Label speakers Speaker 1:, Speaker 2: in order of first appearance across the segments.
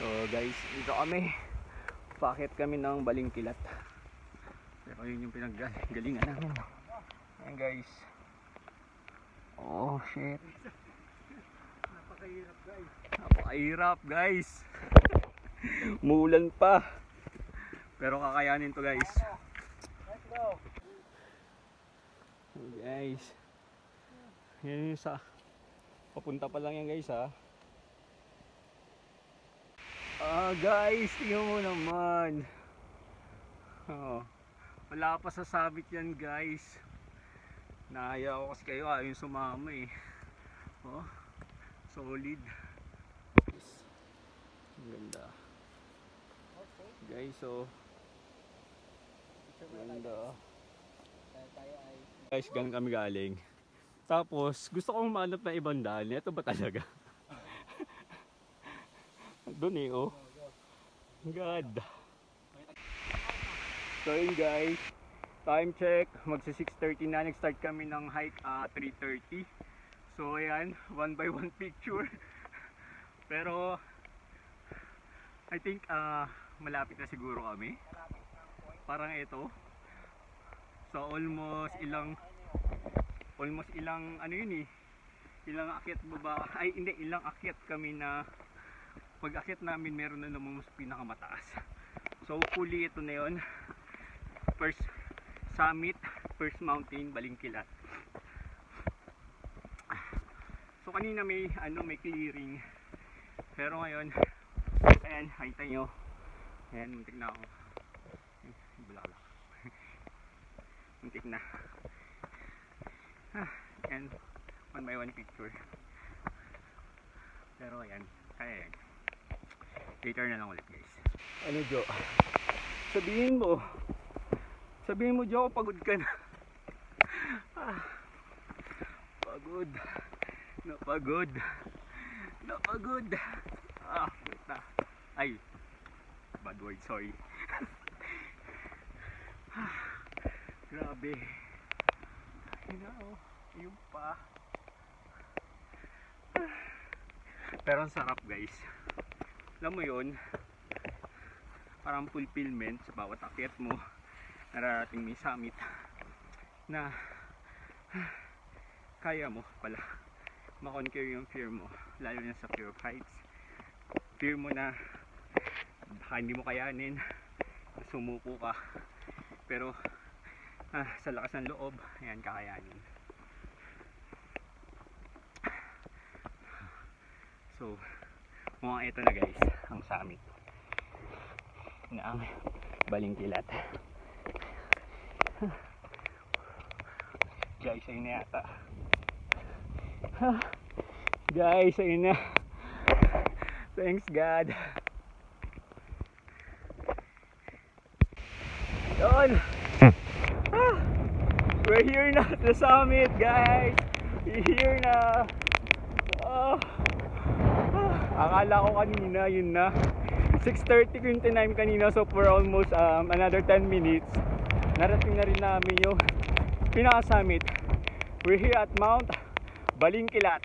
Speaker 1: So guys, dito kami. Paakit kami ng Balingkilat. Pero yun yung pinaggalingan namin. Ayan guys. Oh shit.
Speaker 2: Napakahirap guys.
Speaker 1: Napakahirap guys. Muulan pa. Pero kakayanin to guys.
Speaker 2: Let's go.
Speaker 1: Guys. Yan yung sa papunta pa lang yan guys ha. Guys, tingnan mo naman. Oh, wala pa sa sabit yan guys. Nahaya ko kasi kayo ayaw sumama eh. Oh, solid. Ang ganda. Guys, oh. Ganda. Guys, gang kami galing. Tapos, gusto kong mahanap na ibang daan. Ito ba talaga? Doon eh, oh. God. So yun guys, time check, magsa 6:30 na. Nag-start kami ng hike 3:30. So ayan, 1 by 1 picture. Pero I think malapit na siguro kami. Parang ito. So almost ilang ano yun eh. Ilang akyat baba, ay hindi, ilang akyat kami na pag akyat namin meron na namang mas pinakamataas. So hopefully ito na yun. First summit, first mountain, Balingkilat. So kanina may clearing. Pero ngayon, ayan, nakita nyo. Ayan, muntik na ako. Bulaklak. Muntik na. And 1 by 1 picture. Pero ayan, kaya yan. Later na lang ulit guys. Ano Jo? Sabihin mo Jo, pagod ka na. Pagod. Napagod. Puta. Ay, bad word, sorry. Grabe. Yung pa. Pero ang sarap guys. Alam mo yun, parang fulfillment sa bawat akyat mo. Nararating may summit na kaya mo pala makonquer yung fear mo, lalo na sa fear of heights. Fear mo na baka hindi mo kayanin, sumuko ka, pero sa lakas ng loob, ayan, kakayanin. So mukhang ito na guys ang summit na ang Balingkilat. Guys, ayun na yata. Guys, ayun na. Thanks God. Yun. We're here na at the summit guys. We're here na. Akala ko kanina yun na 6:30 ko yung tinime kanina. So for almost another 10 minutes narating na rin namin yung pinaka-summit. We're here at Mount Balingkilat.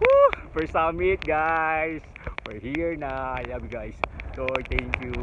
Speaker 1: Woo! First summit guys. We're here na. I love you guys. So thank you.